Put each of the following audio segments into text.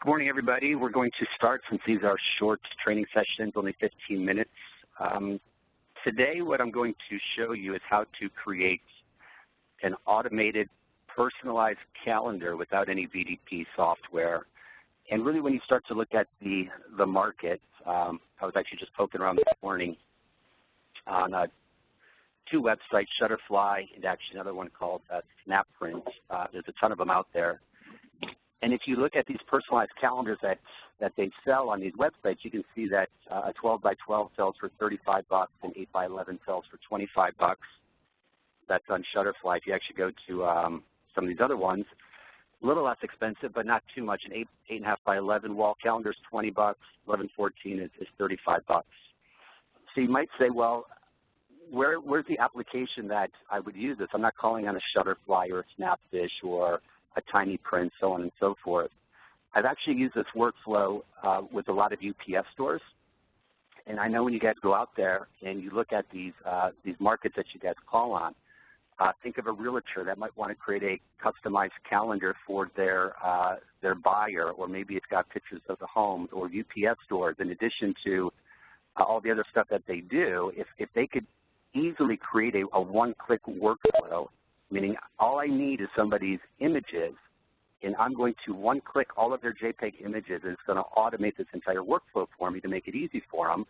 Good morning, everybody. We're going to start since these are short training sessions, only 15 minutes. Today, what I'm going to show you is how to create an automated, personalized calendar without any VDP software. And really, when you start to look at the market, I was actually just poking around this morning on two websites, Shutterfly and actually another one called Snapprint. There's a ton of them out there. And if you look at these personalized calendars that they sell on these websites, you can see that a 12 by 12 sells for $35 and 8 by 11 sells for $25. That's on Shutterfly. If you actually go to some of these other ones, a little less expensive, but not too much. An 8.5 by 11 wall calendar is $20. 1114 is $35. So you might say, well, where's the application that I would use this? I'm not calling on a Shutterfly or a Snapfish or a Tiny Print, so on and so forth. I've actually used this workflow with a lot of UPS stores. And I know when you guys go out there and you look at these markets that you guys call on, think of a realtor that might want to create a customized calendar for their buyer, or maybe it's got pictures of the homes, or UPS stores, in addition to all the other stuff that they do. If they could easily create a one-click workflow, meaning all I need is somebody's images, and I'm going to one-click all of their JPEG images, and it's going to automate this entire workflow for me to make it easy for them.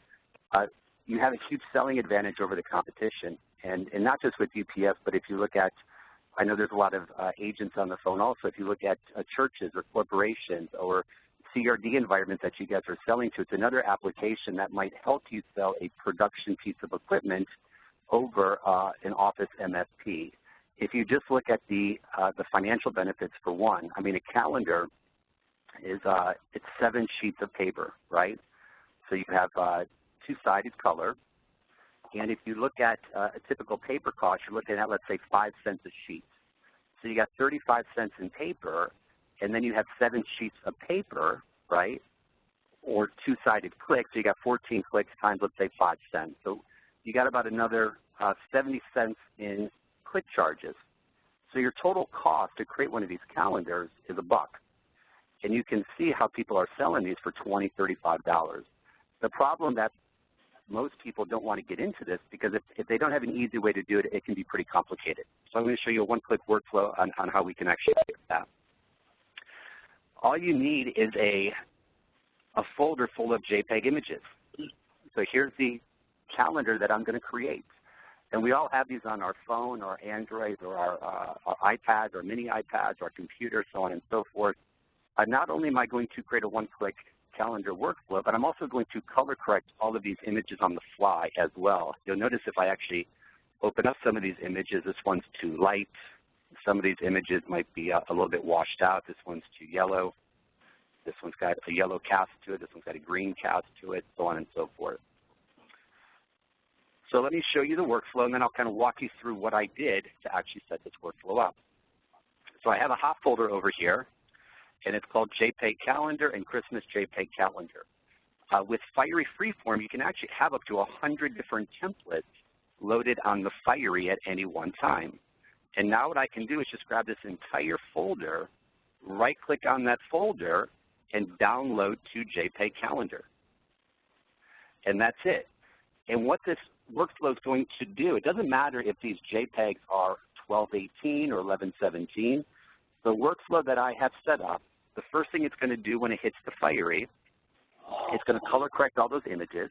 You have a huge selling advantage over the competition, and not just with UPS, but if you look at, I know there's a lot of agents on the phone also, if you look at churches or corporations or CRD environments that you guys are selling to, it's another application that might help you sell a production piece of equipment over an office MSP. If you just look at the financial benefits for one, I mean, a calendar is it's 7 sheets of paper, right? So you have two-sided color, and if you look at a typical paper cost, you're looking at, let's say, 5 cents a sheet. So you got 35 cents in paper, and then you have 7 sheets of paper, right? Or two-sided clicks, so you got 14 clicks times, let's say, 5 cents. So you got about another 70 cents in click charges. So your total cost to create one of these calendars is $1. And you can see how people are selling these for $20, $35. The problem that most people don't want to get into this, because if they don't have an easy way to do it, it can be pretty complicated. So I'm going to show you a one-click workflow on how we can actually do that. All you need is a folder full of JPEG images. So here's the calendar that I'm going to create. And we all have these on our phone or Android or our iPads or mini iPads or our computer, so on and so forth. Not only am I going to create a one-click calendar workflow, but I'm also going to color correct all of these images on the fly as well. You'll notice if I actually open up some of these images, this one's too light. Some of these images might be a little bit washed out. This one's too yellow. This one's got a yellow cast to it. This one's got a green cast to it, so on and so forth. So let me show you the workflow, and then I'll kind of walk you through what I did to actually set this workflow up. So I have a hot folder over here, and it's called JPEG Calendar and Christmas JPEG Calendar. With Fiery Freeform, you can actually have up to 100 different templates loaded on the Fiery at any one time. And now what I can do is just grab this entire folder, right-click on that folder, and download to JPEG Calendar. And that's it. And what this workflow is going to do, it doesn't matter if these JPEGs are 1218 or 1117. The workflow that I have set up, the first thing it's going to do when it hits the Fiery, it's going to color correct all those images.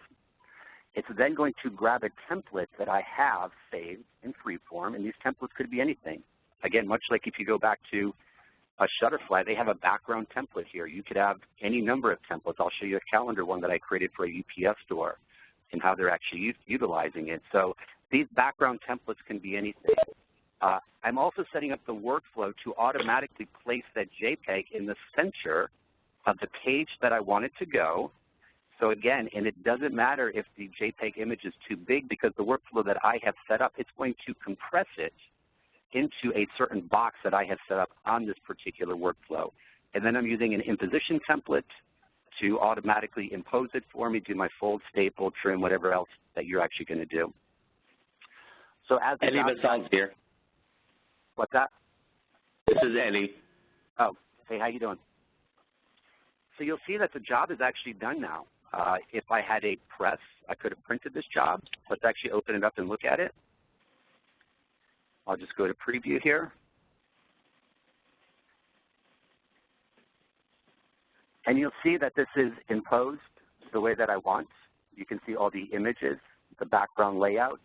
It's then going to grab a template that I have saved in Freeform, and these templates could be anything. Again, much like if you go back to a Shutterfly, they have a background template here. You could have any number of templates. I'll show you a calendar one that I created for a UPS store and how they're actually utilizing it. So these background templates can be anything. I'm also setting up the workflow to automatically place that JPEG in the center of the page that I want it to go. So again, and it doesn't matter if the JPEG image is too big, because the workflow that I have set up, it's going to compress it into a certain box that I have set up on this particular workflow. And then I'm using an imposition template to automatically impose it for me, do my fold, staple, trim, whatever else that you're actually going to do. So as Eddie Basson's here. What's that? This is Eddie. Oh, hey, how you doing? so you'll see that the job is actually done now. If I had a press, I could have printed this job. Let's actually open it up and look at it. I'll just go to preview here. And you'll see that this is imposed the way that I want. You can see all the images, the background layout.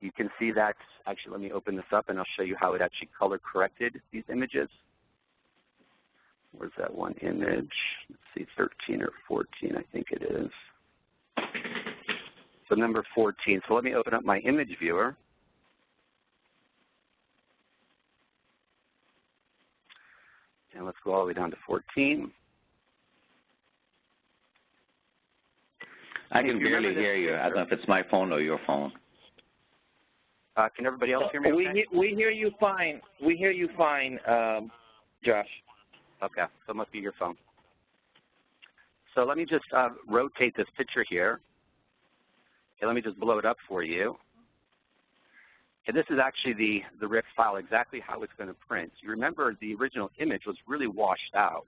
You can see that, actually let me open this up and I'll show you how it actually color corrected these images. Where's that one image? Let's see, 13 or 14, I think it is. So number 14. So let me open up my image viewer. And let's go all the way down to 14. I can barely hear you. I don't know if it's my phone or your phone. Can everybody else hear me okay? We hear you fine. We hear you fine, Josh. Okay, so it must be your phone. So let me just rotate this picture here. Okay, let me just blow it up for you. And this is actually the RIP file, exactly how it's going to print. You remember the original image was really washed out.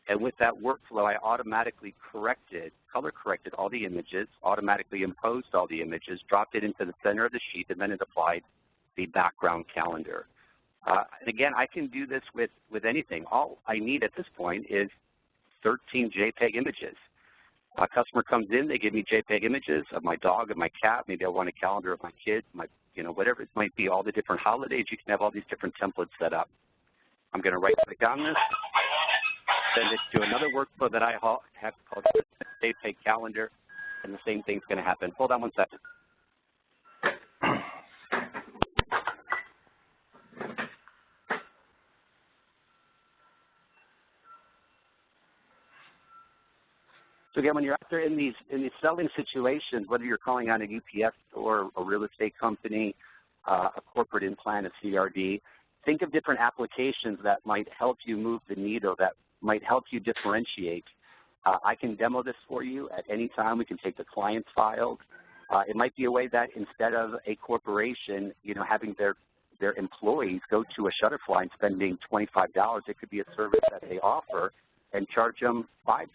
And with that workflow, I automatically color corrected all the images, automatically imposed all the images, dropped it into the center of the sheet, and then it applied the background calendar. And again, I can do this with anything. All I need at this point is 13 JPEG images. A customer comes in, they give me JPEG images of my dog, of my cat. Maybe I want a calendar of my kids, whatever it might be, all the different holidays. You can have all these different templates set up. I'm going to right-click on this, send it to another workflow that I have called JPEG calendar, and the same thing's going to happen. Hold on one second. So again, when you're out there in these selling situations, whether you're calling on a UPS store, a real estate company, a corporate implant, a CRD, think of different applications that might help you move the needle, that might help you differentiate. I can demo this for you at any time. We can take the client's files. It might be a way that instead of a corporation, having their employees go to a Shutterfly and spending $25, it could be a service that they offer and charge them $5,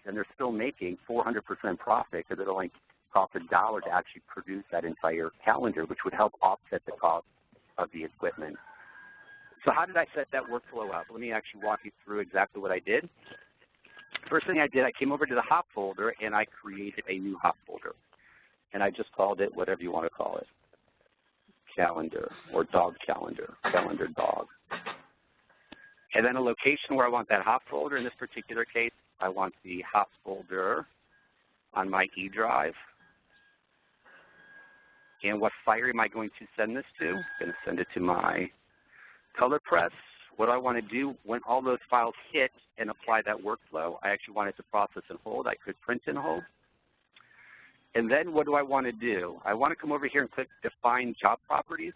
and they're still making 400% profit because it only costs $1 to actually produce that entire calendar, which would help offset the cost of the equipment. So how did I set that workflow up? Let me actually walk you through exactly what I did. First thing I did, I came over to the hop folder and I created a new hop folder. And I just called it whatever you want to call it, calendar or dog calendar, calendar dog. And then a location where I want that hop folder. In this particular case, I want the hop folder on my E drive. And what file am I going to send this to? I'm going to send it to my color press. What do I want to do when all those files hit and apply that workflow? I actually want it to process and hold. I could print and hold. And then what do I want to do? I want to come over here and click Define Job Properties.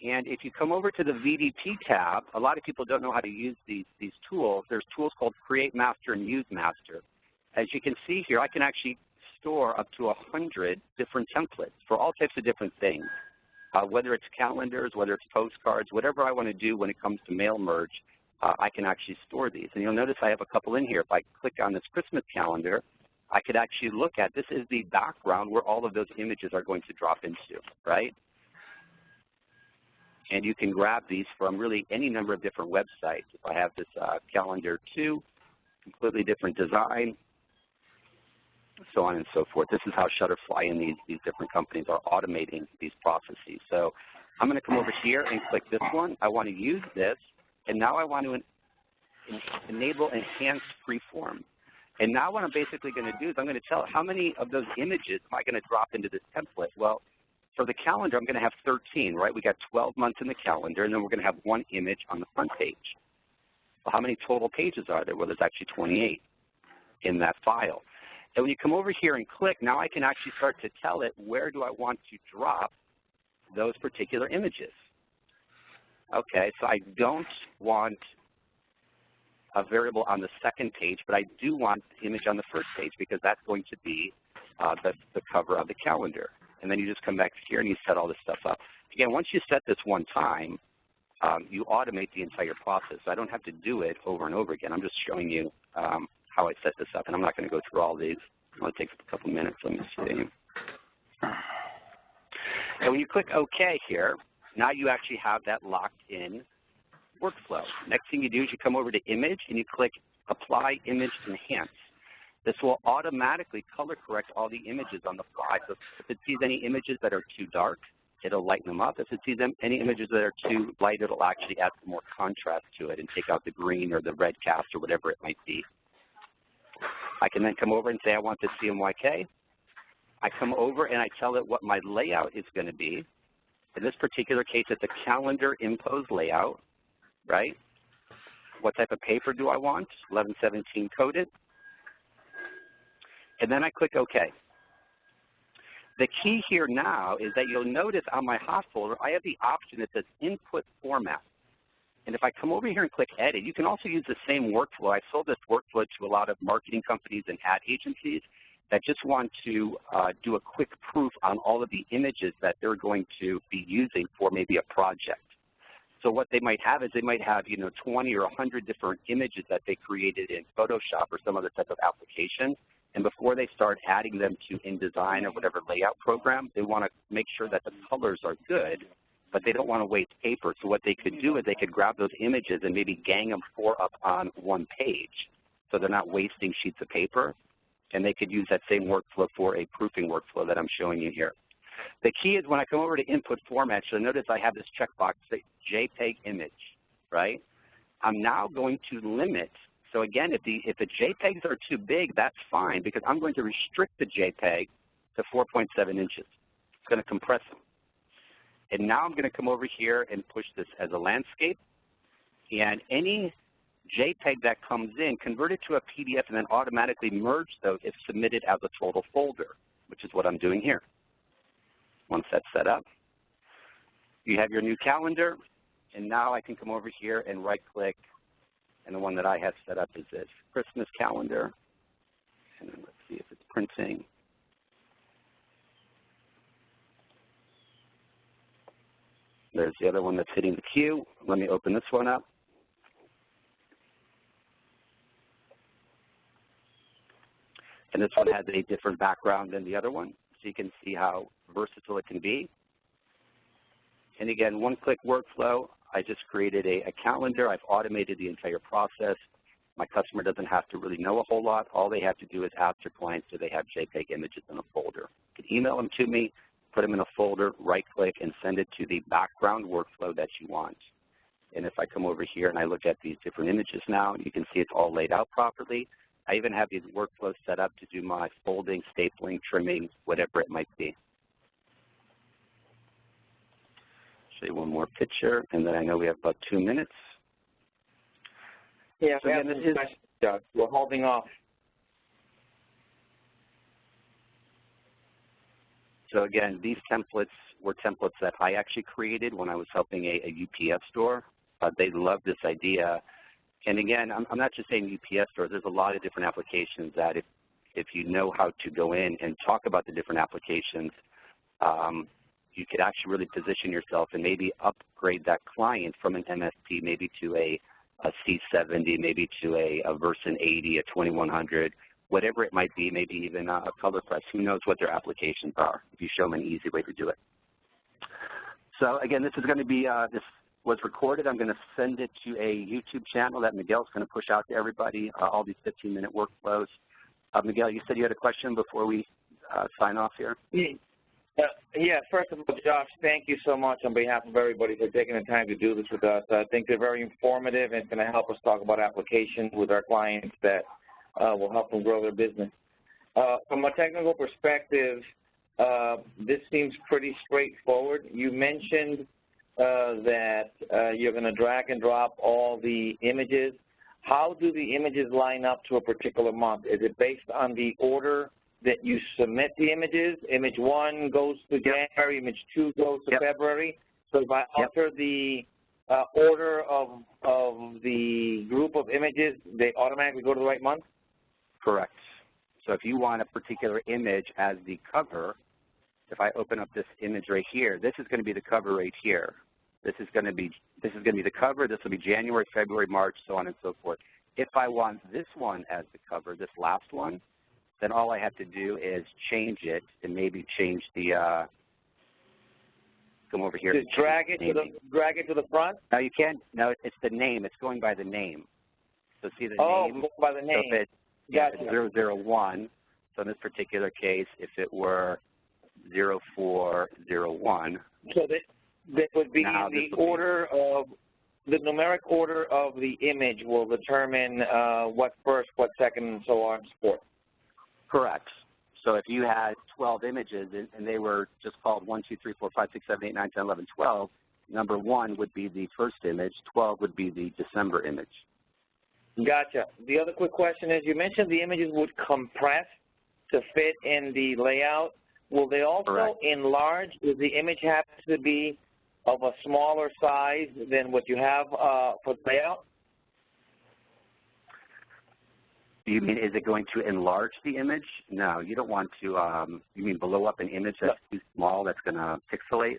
And if you come over to the VDP tab, a lot of people don't know how to use these tools. There's tools called Create Master and Use Master. As you can see here, I can actually store up to 100 different templates for all types of different things, whether it's calendars, whether it's postcards, whatever I want to do when it comes to mail merge, I can actually store these. And you'll notice I have a couple in here. If I click on this Christmas calendar, I could actually look at, this is the background where all of those images are going to drop into, right? And you can grab these from really any number of different websites. If I have this calendar 2, completely different design, so on and so forth. This is how Shutterfly and these different companies are automating these processes. So I'm going to come over here and click this one. I want to use this, and now I want to enable enhanced freeform. And now what I'm basically going to do is I'm going to tell it how many of those images am I going to drop into this template. Well, for the calendar, I'm going to have 13, right? We got 12 months in the calendar, and then we're going to have one image on the front page. Well, how many total pages are there? Well, there's actually 28 in that file. And when you come over here and click, now I can actually start to tell it where do I want to drop those particular images. Okay, so I don't want a variable on the second page, but I do want the image on the first page because that's going to be the cover of the calendar. And then you just come back here and you set all this stuff up. Again, once you set this one time, you automate the entire process. So I don't have to do it over and over again. I'm just showing you how I set this up, and I'm not going to go through all these. It only takes a couple minutes. Let me see. And when you click OK here, now you actually have that locked in workflow. Next thing you do is you come over to Image, and you click Apply Image Enhance. This will automatically color correct all the images on the fly. So if it sees any images that are too dark, it'll lighten them up. If it sees any images that are too light, it'll actually add some more contrast to it and take out the green or the red cast or whatever it might be. I can then come over and say I want this CMYK. I come over and I tell it what my layout is going to be. In this particular case, it's a calendar impose layout, right? What type of paper do I want? 1117 coded. And then I click OK. The key here now is that you'll notice on my hot folder, I have the option that says Input Format. And if I come over here and click Edit, you can also use the same workflow. I sold this workflow to a lot of marketing companies and ad agencies that just want to do a quick proof on all of the images that they're going to be using for maybe a project. So what they might have is they might have, 20 or 100 different images that they created in Photoshop or some other type of application. And before they start adding them to InDesign or whatever layout program, they want to make sure that the colors are good, but they don't want to waste paper. So what they could do is they could grab those images and maybe gang them 4 up on one page so they're not wasting sheets of paper. And they could use that same workflow for a proofing workflow that I'm showing you here. The key is when I come over to Input Format, you'll notice I have this checkbox, say JPEG image, right? I'm now going to limit. So again, if the JPEGs are too big, that's fine because I'm going to restrict the JPEG to 4.7 inches. It's going to compress them. And now I'm going to come over here and push this as a landscape. And any JPEG that comes in, convert it to a PDF and then automatically merge those if submitted as a total folder, which is what I'm doing here. Once that's set up, you have your new calendar. And now I can come over here and right-click. And the one that I have set up is this Christmas calendar. And then let's see if it's printing. There's the other one that's hitting the queue. Let me open this one up. And this one has a different background than the other one, so you can see how versatile it can be. And again, one-click workflow. I just created a calendar. I've automated the entire process. My customer doesn't have to really know a whole lot. All they have to do is ask their clients do they have JPEG images in a folder. You can email them to me, put them in a folder, right-click, and send it to the background workflow that you want. And if I come over here and I look at these different images now, you can see it's all laid out properly. I even have these workflows set up to do my folding, stapling, trimming, whatever it might be. Show you one more picture, and then I know we have about 2 minutes. Yeah, so again, this is, Doug. We're holding off. So again, these templates were templates that I actually created when I was helping a UPS store. They love this idea. And again, I'm not just saying UPS stores. There's a lot of different applications that if you know how to go in and talk about the different applications, you could actually really position yourself and maybe upgrade that client from an MSP maybe to a C70, maybe to a Version 80, a 2100, whatever it might be, maybe even a color press. Who knows what their applications are if you show them an easy way to do it. So again, this is going to be, this was recorded. I'm going to send it to a YouTube channel that Miguel's going to push out to everybody, all these 15-minute workflows. Miguel, you said you had a question before we sign off here? Yeah, first of all, Josh, thank you so much on behalf of everybody for taking the time to do this with us. I think they're very informative and it's going to help us talk about applications with our clients that will help them grow their business. From a technical perspective, this seems pretty straightforward. You mentioned that you're going to drag and drop all the images. How do the images line up to a particular month? Is it based on the order that you submit the images? Image 1 goes to January, image 2 goes to February. So if I alter the order of the group of images, they automatically go to the right month? Correct. So if you want a particular image as the cover, if I open up this image right here, this is going to be the cover right here. This is going to be the cover. This will be January, February, March, so on and so forth. If I want this one as the cover, this last one, then all I have to do is change it and maybe change the come over here. Just drag it to the front? No, you can't. No, it's the name. It's going by the name. So see the name? Oh, by the name. So if it's 001, so in this particular case, if it were 0401. So that would be the order of, the numeric order of the image will determine what first, what second, and so on and so forth. Correct. So if you had 12 images and they were just called 1, 2, 3, 4, 5, 6, 7, 8, 9, 10, 11, 12, number 1 would be the first image, 12 would be the December image. Gotcha. The other quick question is, you mentioned the images would compress to fit in the layout. Will they also enlarge if the image happens to be of a smaller size than what you have for the layout? You mean, is it going to enlarge the image? No, you don't want to, you mean blow up an image that's too small that's going to pixelate?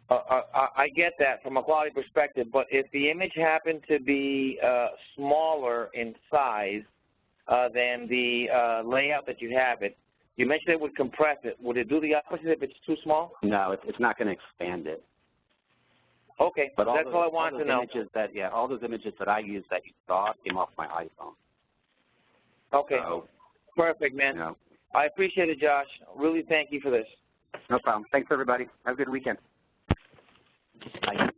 I get that from a quality perspective, but if the image happened to be smaller in size than the layout that you have it, you mentioned it would compress it. Would it do the opposite if it's too small? No, it's not going to expand it. Okay, but that's all I wanted to know. All those images that I used that you saw came off my iPhone. Okay, so, perfect, man. You know, I appreciate it, Josh. Really thank you for this. No problem. Thanks, everybody. Have a good weekend. Bye.